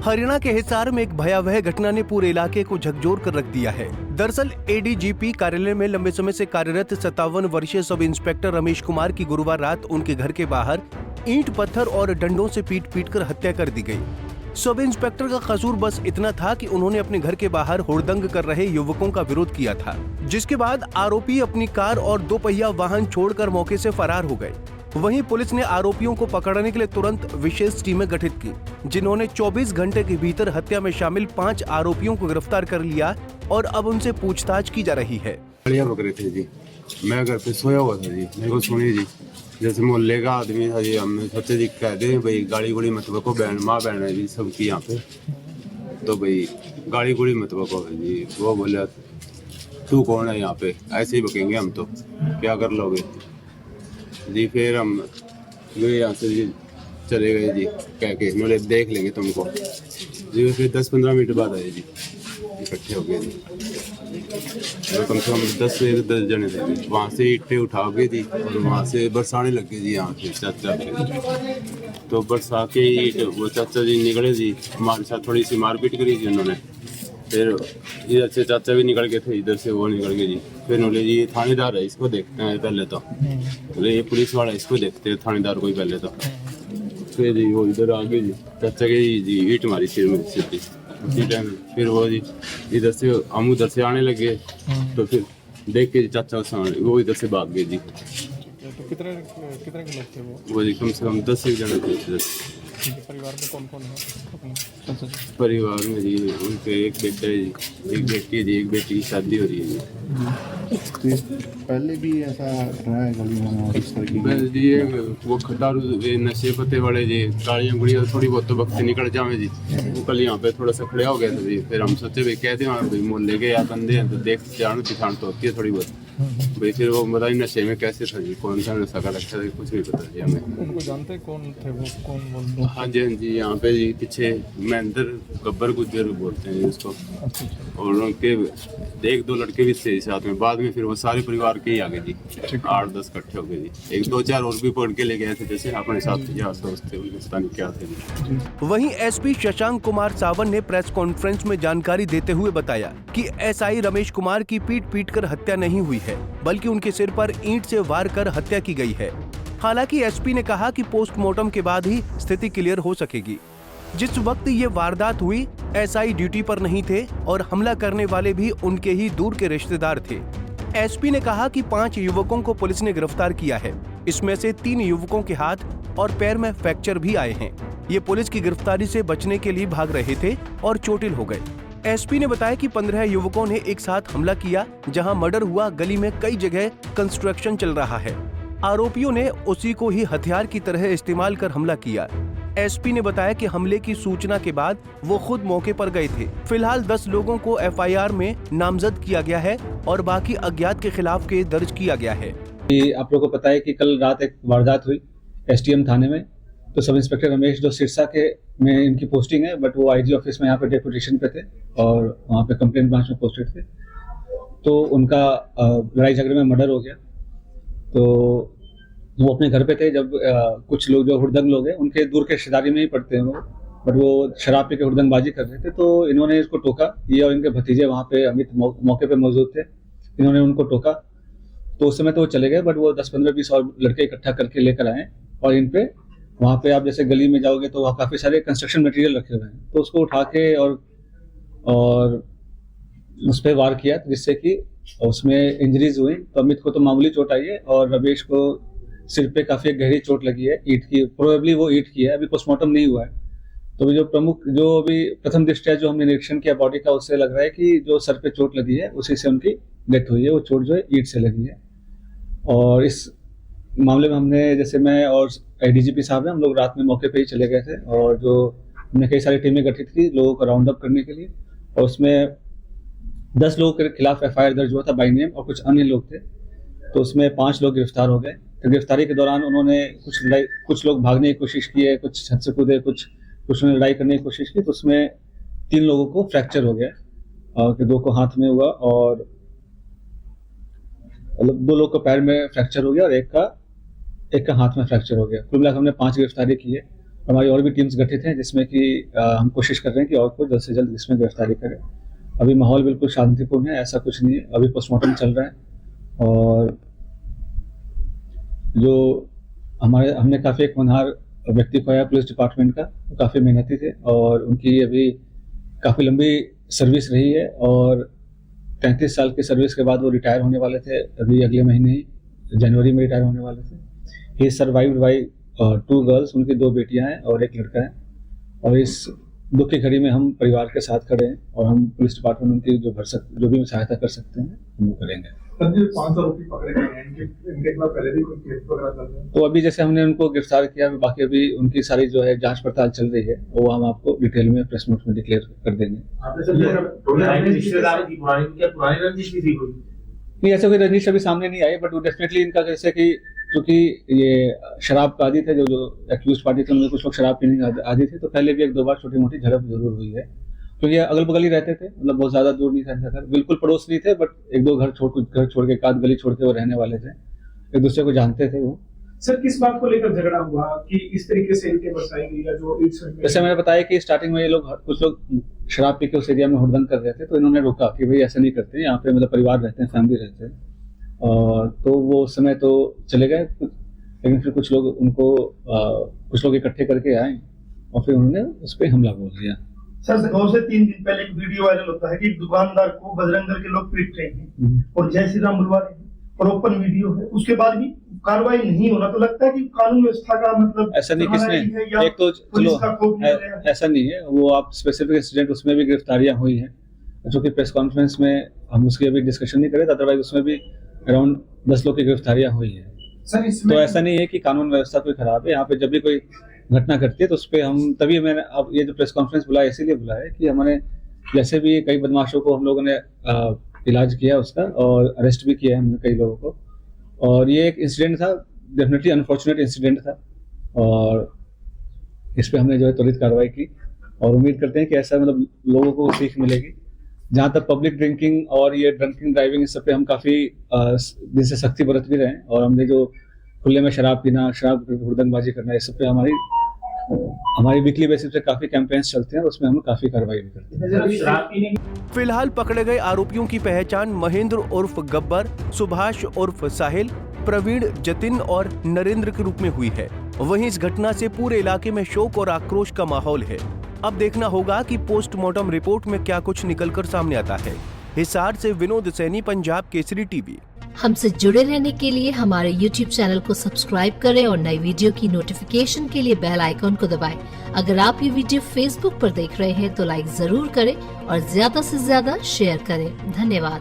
हरियाणा के हिसार में एक भयावह घटना ने पूरे इलाके को झकझोर कर रख दिया है। दरअसल एडीजीपी कार्यालय में लंबे समय से कार्यरत 57 वर्षीय सब इंस्पेक्टर रमेश कुमार की गुरुवार रात उनके घर के बाहर ईंट पत्थर और डंडों से पीट कर हत्या कर दी गई। सब इंस्पेक्टर का कसूर बस इतना था कि उन्होंने अपने घर के बाहर हुड़दंग कर रहे युवकों का विरोध किया था, जिसके बाद आरोपी अपनी कार और 2 पहिया वाहन छोड़कर मौके से फरार हो गए। वहीं पुलिस ने आरोपियों को पकड़ने के लिए तुरंत विशेष टीमें गठित की, जिन्होंने 24 घंटे के भीतर हत्या में शामिल 5 आरोपियों को गिरफ्तार कर लिया और अब उनसे पूछताछ की जा रही है। बढ़िया पकड़े थे जी, मैं घर पे सोया हुआ था जी, मेरे को सुनी जी, जैसे मोहल्ले का आदमी था जी, हम सोचे जी कहते हैं भाई गाड़ी गुड़ी मत बको, बहन माँ बहन है जी सबकी यहाँ पे, तो भाई गाड़ी गुड़ी मत बको जी। वो बोले तू कौन है यहाँ पे, ऐसे ही बकेंगे हम तो, क्या कर लोगे जी। फिर हम गए यहाँ से जी, चले गए जी कह के, बोले देख लेंगे तुमको जी। फिर 10-15 मिनट बाद आए जी, इकट्ठे हो गए जी, कम से कम 10 से 10 जने थे जी। वहाँ से ईंटें उठा के जी और वहाँ से बरसाने लग गए जी यहाँ से चाचा के, तो बरसा के ईंट वो चाचा जी निकले जी, हमारे साथ थोड़ी सी मारपीट करी जी उन्होंने। फिर इधर से चाचा भी निकल गए थे, इधर से वो निकल गए जी। फिर बोले जी ये थानेदार है, इसको देखते हैं पहले तो, बोले ये पुलिस वाला इसको देखते हैं थानेदार को ही पहले तो। फिर जी वो इधर आ गए जी, चाचा के जी ईंट मारी सिर में सीधी उसी टाइम। फिर वो जी इधर से हम उधर से आने लगे, तो फिर देख के चाचा वो इधर से भाग गए जी। तो कितने लोग थे वो जी कम से कम 10 एक जने थे। परिवार में कौन कौन है? परिवार में जी उनके एक बेटा है जी, एक बेटी है जी, एक बेटी की शादी हो रही है जी। पहले भी ऐसा रहा है गली में और इस तरह की? बस जी ये वो खटारू नशे पत्ते वाले जी, गाड़ियाँ गुड़ियाँ थोड़ी बहुत तो वक्त निकल जावे जी। वो कल यहाँ पे थोड़ा सा खड़े हो गए थे जी, फिर हम सोचे भाई कहते हैं भाई मोहल्ले के या बंदे हैं तो देख जान पहचान तो होती है थोड़ी बहुत भाई। फिर वो बताइए नशे में कैसे था जी, कौन सा नशा का रखा था कुछ नहीं पता जी हमें। उनको जानते कौन थे वो, कौन बोल? हाँ जी हाँ जी, यहाँ पे जी पीछे महेंद्र गब्बर गुज्जर बोलते हैं जी उसको, और उनके 1-2 लड़के भी थे साथ में। बाद में फिर वो सारे परिवार के ही आ गए जी, 8-10 इकट्ठे हो गए जी। 1-2-4 और भी पकड़ के ले गए थे, जैसे अपने साथ यार दोस्त थे, उनके पता नहीं क्या थे जी। वहीं एसपी शशांक कुमार सावन ने प्रेस कॉन्फ्रेंस में जानकारी देते हुए बताया कि एसआई रमेश कुमार की पीट कर हत्या नहीं हुई है, बल्कि उनके सिर पर ईंट से वार कर हत्या की गई है। हालांकि एसपी ने कहा कि पोस्टमार्टम के बाद ही स्थिति क्लियर हो सकेगी। जिस वक्त ये वारदात हुई, एसआई ड्यूटी पर नहीं थे और हमला करने वाले भी उनके ही दूर के रिश्तेदार थे। एसपी ने कहा कि 5 युवकों को पुलिस ने गिरफ्तार किया है। इसमें से 3 युवकों के हाथ और पैर में फ्रैक्चर भी आए हैं। ये पुलिस की गिरफ्तारी से बचने के लिए भाग रहे थे और चोटिल हो गए। एसपी ने बताया कि 15 युवकों ने एक साथ हमला किया। जहां मर्डर हुआ, गली में कई जगह कंस्ट्रक्शन चल रहा है। आरोपियों ने उसी को ही हथियार की तरह इस्तेमाल कर हमला किया। एसपी ने बताया कि हमले की सूचना के बाद वो खुद मौके पर गए थे। फिलहाल 10 लोगों को एफआईआर में नामजद किया गया है और बाकी अज्ञात के खिलाफ केस दर्ज किया गया है। आप लोगों को पता है कि कल रात एक वारदात हुई एसटीएम थाने में। तो सब इंस्पेक्टर रमेश जो सिरसा के में इनकी पोस्टिंग है, बट वो आईजी ऑफिस में यहाँ पे डेपुटेशन पे थे और वहाँ पे कंप्लेंट ब्रांच में पोस्टेड थे। तो उनका लड़ाई झगड़े में मर्डर हो गया। तो वो अपने घर पे थे जब कुछ लोग जो हुड़दंग लोग हैं, उनके दूर के रिश्तेदारी में ही पड़ते हैं वो, बट वो शराब पी के हुड़दंगबाजी कर रहे थे। तो इन्होंने इसको टोका, ये और इनके भतीजे वहाँ पे अमित मौके पे मौजूद थे। इन्होंने उनको टोका तो उस समय तो वो चले गए, बट वो 10-15-20 और लड़के इकट्ठा करके लेकर आए और इन पे वहाँ पे आप जैसे गली में जाओगे तो वहाँ काफ़ी सारे कंस्ट्रक्शन मटेरियल रखे हुए हैं, तो उसको उठा के और उस पर वार किया, जिससे कि उसमें इंजरीज हुई। तो अमित को तो मामूली चोट आई है और रमेश को सिर पे काफ़ी गहरी चोट लगी है ईंट की, प्रोबेबली वो ईंट की है। अभी पोस्टमार्टम नहीं हुआ है। तो जो अभी प्रथम दृष्टया जो हमने निरीक्षण किया बॉडी का, उससे लग रहा है कि जो सर पे चोट लगी है उसी से उनकी डेथ हुई है। वो चोट जो है ईंट से लगी है। और इस मामले में हमने, जैसे मैं और एडीजीपी साहब हैं, हम लोग रात में मौके पे ही चले गए थे और जो हमने कई सारी टीमें गठित की लोगों को राउंड अप करने के लिए, और उसमें 10 लोगों के खिलाफ एफआईआर दर्ज हुआ था बाय नेम, और कुछ अन्य लोग थे। तो उसमें 5 लोग गिरफ्तार हो गए। तो गिरफ्तारी के दौरान उन्होंने कुछ लोग भागने की कोशिश की है, कुछ छत से कूदे, कुछ ने लड़ाई करने की कोशिश की। तो उसमें 3 लोगों को फ्रैक्चर हो गया और 2 को हाथ में हुआ और मतलब 2 लोग को पैर में फ्रैक्चर हो गया और एक का हाथ में फ्रैक्चर हो गया। कुल मिलाकर हमने 5 गिरफ्तारी की है हमारी और भी टीम्स गठित हैं जिसमें कि हम कोशिश कर रहे हैं कि और को जल्द से जल्द इसमें गिरफ्तारी करें। अभी माहौल बिल्कुल शांतिपूर्ण है, ऐसा कुछ नहीं है। अभी पोस्टमार्टम चल रहा है और जो हमने काफ़ी एक होनहार व्यक्ति खोया पुलिस डिपार्टमेंट का, वो काफ़ी मेहनती थे और उनकी अभी काफ़ी लंबी सर्विस रही है और 33 साल की सर्विस के बाद वो रिटायर होने वाले थे। अभी अगले महीने ही जनवरी में रिटायर होने वाले थे। ही सर्वाइव्ड बाय 2 गर्ल्स, उनकी 2 बेटियां हैं और 1 लड़का है। और इस दुख की घड़ी में हम परिवार के साथ खड़े हैं और हम पुलिस डिपार्टमेंट उनकी जो भी सहायता कर सकते हैं हम वो करेंगे। 5 आरोपी पकड़े गए हैं, इनके खिलाफ पहले भी कोई केस वगैरह चल रहे हैं? तो अभी जैसे हमने उनको गिरफ्तार किया, बाकी अभी उनकी सारी जो है जांच पड़ताल चल रही है, वो हम आपको डिटेल में प्रेस नोट में डिक्लेयर कर देंगे। नहीं, ऐसे कोई रंजिश अभी सामने नहीं आई, बट वो डेफिनेटली इनका जैसे कि क्योंकि ये शराब का आदी थे, जो एक्यूज पार्टी थे उनमें कुछ लोग शराब पीने के आदी थे, तो पहले भी 1-2 बार छोटी मोटी झड़प जरूर हुई है। क्योंकि अगल बगल ही रहते थे, मतलब बहुत ज्यादा दूर नहीं था इनका घर, बिल्कुल पड़ोस नहीं थे, बट 1-2 घर छोड़ के एक आध गली छोड़ के वो रहने वाले थे, एक दूसरे को जानते थे वो। सर, किस बात को लेकर झगड़ा हुआ कि इस तरीके से इनके बरसाई गई या जो जैसे मैंने बताया कि स्टार्टिंग में ये लोग कुछ लोग शराब पी के उस एरिया में हुड़दंग कर रहे थे, तो इन्होंने रोका कि भाई ऐसा नहीं करते, यहाँ पे मतलब परिवार रहते हैं, फैमिली रहते हैं। और तो वो उस समय तो चले गए, लेकिन फिर कुछ लोग इकट्ठे करके आए और फिर उन्होंने उस पर हमला बोल दिया। सर, 2 से 3 दिन पहले एक वीडियो वायरल होता है कि दुकानदार को बजरंग दल के लोग पीट रहे हैं और जय श्री राम बुलवा रहे हैं और ओपन वीडियो है, उसके बाद भी कार्रवाई नहीं होना, तो लगता है कि कानून व्यवस्था का मतलब ऐसा नहीं, किसने एक तो चलो ऐसा नहीं है, वो आप स्पेसिफिक इंसिडेंट उसमें भी गिरफ्तारियां हुई हैं, जो कि प्रेस कॉन्फ्रेंस में हम उसकी अभी डिस्कशन नहीं करें, अदरवाइज उसमें भी अराउंड 10 लोग की गिरफ्तारियां हुई है। तो ऐसा नहीं है कि कानून व्यवस्था कोई खराब है। यहाँ पे जब भी कोई घटना घटती है तो उस पर हम तभी मैंने अब ये जो प्रेस कॉन्फ्रेंस बुलाया इसीलिए बुलाया है कि हमारे जैसे भी कई बदमाशों को हम लोगों ने इलाज किया उसका और अरेस्ट भी किया है हमने कई लोगों को, और ये एक इंसिडेंट था, डेफिनेटली अनफॉर्चुनेट इंसिडेंट था और इस पे हमने जो है त्वरित कार्रवाई की और उम्मीद करते हैं कि ऐसा मतलब लोगों को सीख मिलेगी। जहाँ तक पब्लिक ड्रिंकिंग और ये ड्रंकिंग ड्राइविंग, इस सब पे हम काफ़ी दिन से सख्ती बरत भी रहे हैं और हमने जो खुले में शराब पीना, शराब हुड़दंगबाजी करना, इस सब पे हमारी वीकली बेसिस पे काफ़ी कैंपेन्स चलते हैं और उसमें हम काफ़ी कार्रवाई भी करते हैं। फिलहाल पकड़े गए आरोपियों की पहचान महेंद्र उर्फ गब्बर, सुभाष उर्फ साहिल, प्रवीण, जतिन और नरेंद्र के रूप में हुई है। वहीं इस घटना से पूरे इलाके में शोक और आक्रोश का माहौल है। अब देखना होगा कि पोस्टमार्टम रिपोर्ट में क्या कुछ निकलकर सामने आता है। हिसार से विनोद सैनी, पंजाब केसरी टीवी। हमसे जुड़े रहने के लिए हमारे YouTube चैनल को सब्सक्राइब करें और नई वीडियो की नोटिफिकेशन के लिए बेल आइकॉन को दबाएं। अगर आप ये वीडियो Facebook पर देख रहे हैं तो लाइक जरूर करें और ज्यादा से ज्यादा शेयर करें। धन्यवाद।